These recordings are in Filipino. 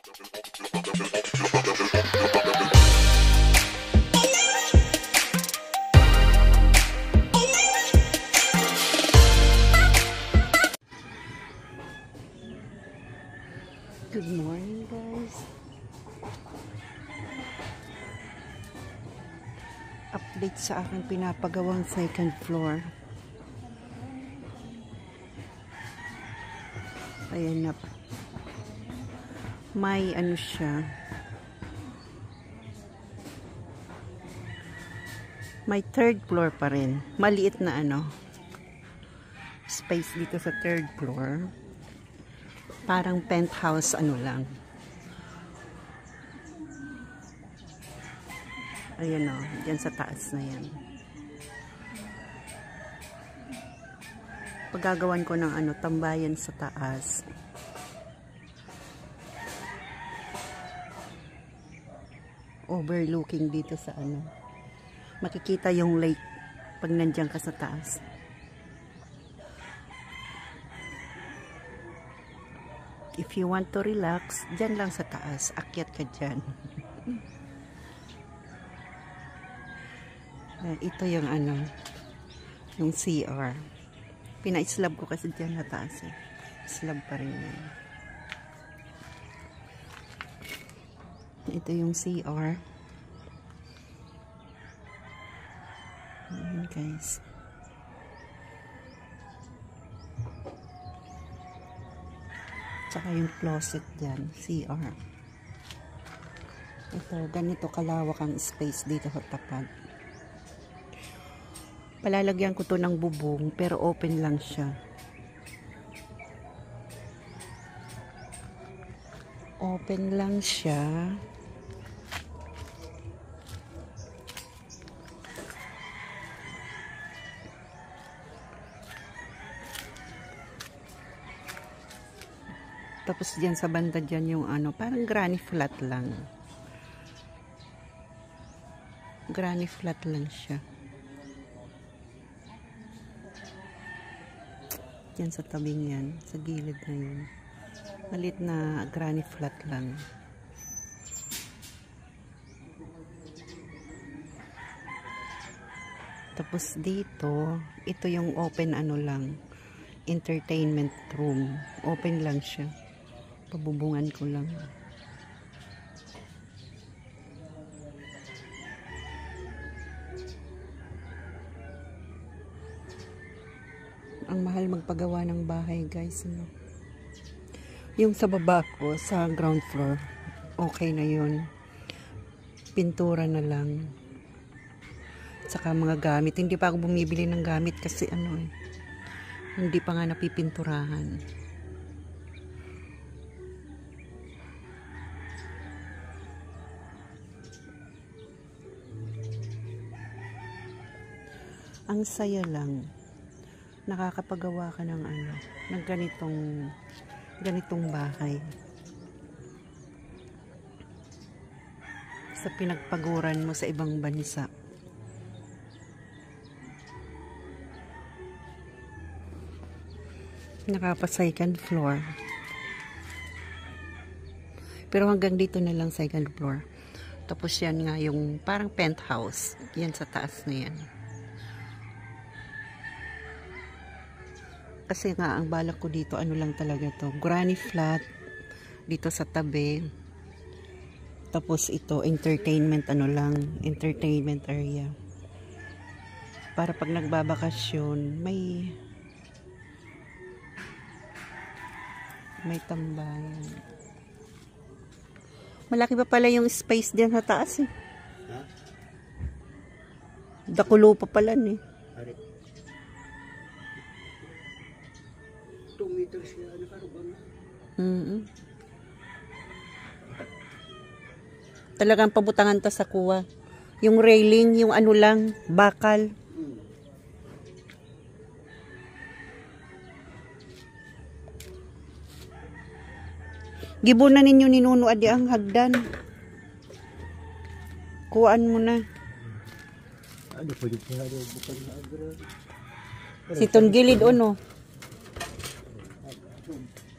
Good morning, guys. Update sa aking pinapagawang second floor. Ayan na. May ano siya. May third floor pa rin. Maliit na ano. Space dito sa third floor. Parang penthouse ano lang. Ayan o, dyan sa taas na yan. Paggagawan ko ng ano, tambayan sa taas. Overlooking dito sa ano. Makikita yung lake pag nandiyan ka sa taas. If you want to relax, dyan lang sa taas. Akyat ka dyan. Ito yung ano, yung CR. Pina-slab ko kasi dyan na taas eh. Slab pa rin yan. Ito yung CR. Ayan guys. Tsaka yung closet dyan, CR. Ito, ganito kalawak ang space dito sa tapat. Palalagyan ko to ng bubong, pero open lang siya. Open lang siya. Tapos dyan sa banda dyan yung ano, parang granny flat lang. Granny flat lang siya. Dyan sa tabing yan, sa gilid na yun. Malit na granny flat lang. Tapos dito, ito yung open ano lang, entertainment room. Open lang siya. Pabubungan ko lang. Ang mahal magpagawa ng bahay, guys. Ano? Yung sa baba ko, sa ground floor, okay na yun. Pintura na lang. Saka mga gamit. Hindi pa ako bumibili ng gamit kasi ano eh. Hindi pa nga napipinturahan. Ang saya lang. Nakakapagawa ka ng ano, ng ganitong bahay. Sa pinagpaguran mo sa ibang bansa. Nakapa second floor. Pero hanggang dito na lang second floor. Tapos yan nga yung parang penthouse. Yan sa taas na yan. Kasi nga ang balak ko dito ano lang talaga to. Granny flat dito sa tabi. Tapos ito entertainment ano lang, entertainment area. Para pag nagbabakasyon, may tambayan. Malaki ba pala yung space diyan sa taas eh? Ha? Dakulo pa pala eh. 2 meters na karuban. Talagang pabutangan ta sa kuwa. Yung railing, yung ano lang, bakal. Gibunan ninyo ninuno adi ang hagdan. Kuhaan mo na. Ano pwede po nga bukan na agra. Siton gilid ono.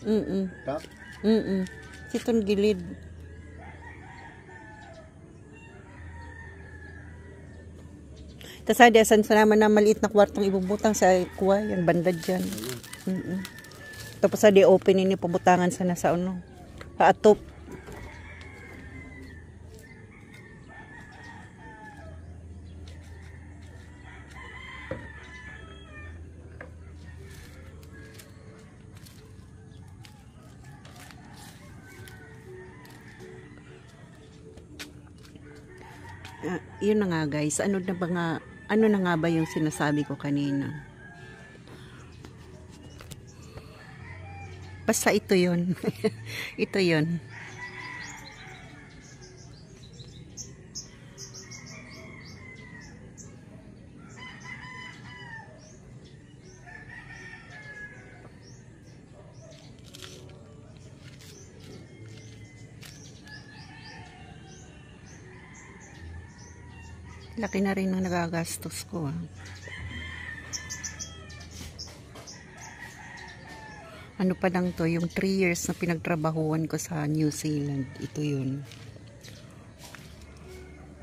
Tak? Itong gilid. Tapos sa desan sa naman na maliit na kwartong ibubutang sa kuha. Yan, banda dyan. Tapos sa di open ini pabutangan sa nasa ano. Paatop. Yun na nga guys, ano na nga ba yung sinasabi ko kanina? Basta ito yun. Ito yun. Laki na rin ng nagagastos ko. Ano pa lang to, yung 3 years na pinagtrabahuan ko sa New Zealand. Ito yun.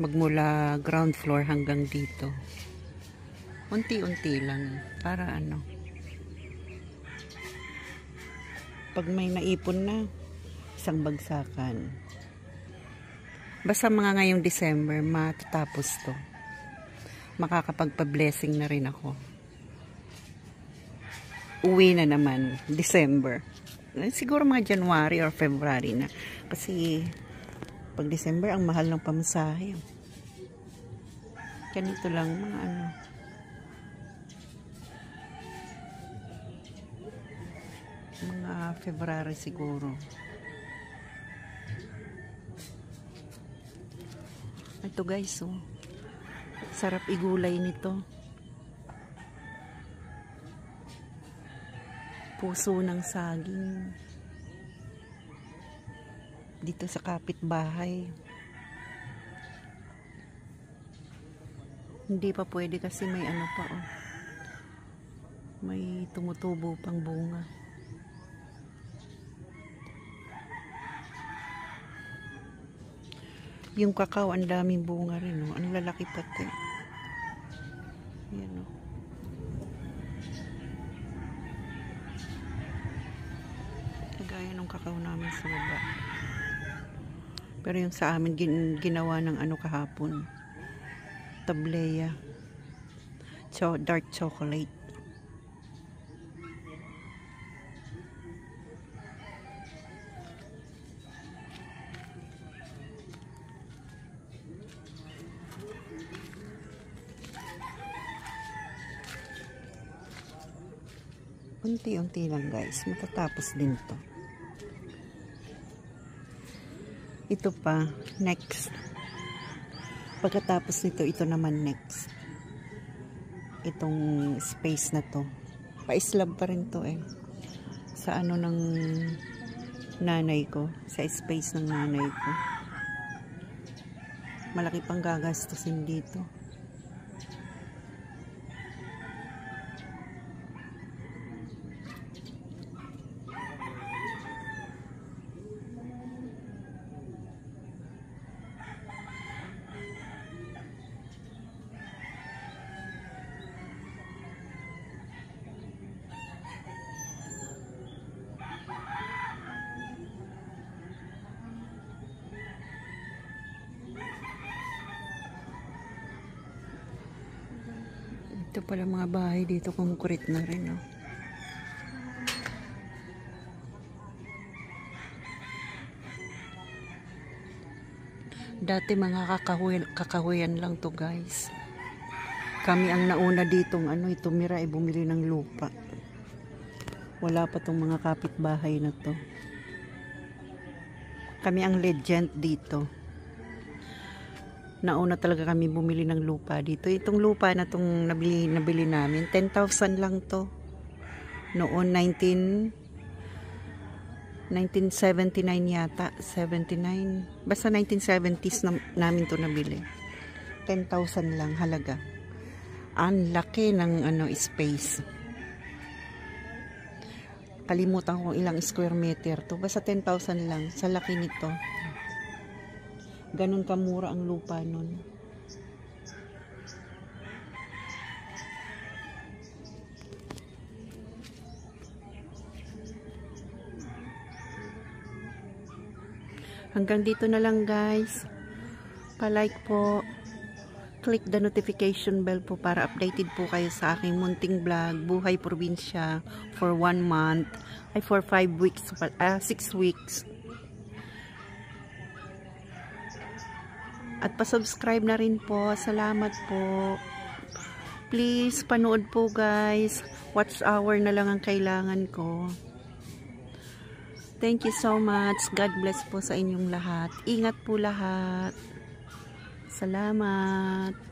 Magmula ground floor hanggang dito. Unti-unti lang. Para ano. Pag may naipon na, isang bagsakan. Basta mga ngayong December, matatapos to. Makakapagpa-blessing na rin ako. Uwi na naman, December. Siguro mga January or February na. Kasi, pag December, ang mahal ng pamasahe. Ganito lang, mga ano. Mga February siguro. Ito guys, oh. Sarap igulay nito. Puso ng saging. Dito sa kapitbahay. Hindi pa pwede kasi may ano pa, oh. May tumutubo pang bunga. Yung kakao, ang daming bunga rin, oh. Ang lalaki pati. Yan, oh. Kagaya ng kakao namin sa baba. Pero yung sa amin, ginawa ng ano kahapon. Tableya. Dark chocolate. Unti-unti lang guys, matatapos din to. Ito pa, next. Pagkatapos nito, ito naman next. Itong space na to. Pa-slab pa rin to eh. Sa ano ng nanay ko. Sa space ng nanay ko. Malaki pang gagastusin dito. Ito pala mga bahay dito, concrete na rin, oh. Dati mga kakahuyan lang to guys. Kami ang nauna ditong tumira ay bumili ng lupa. Wala pa tong mga kapitbahay na to. Kami ang legend dito. Nauna talaga kami bumili ng lupa dito. Itong lupa na tong nabili namin, 10,000 lang to. Noon 1979 yata, 79. Basta 1970s namin to nabili. 10,000 lang halaga. Ang laki ng space. Nakalimutan ko ilang square meter to. Basta 10,000 lang sa laki nito. Ganun kamura ang lupa nun. Hanggang dito na lang guys. Pa-like po. Click the notification bell po para updated po kayo sa aking munting vlog. Buhay probinsya for 1 month. Ay for 5 weeks. 6 weeks. At pa-subscribe na rin po. Salamat po. Please, panood po guys. Watch hour na lang ang kailangan ko. Thank you so much. God bless po sa inyong lahat. Ingat po lahat. Salamat.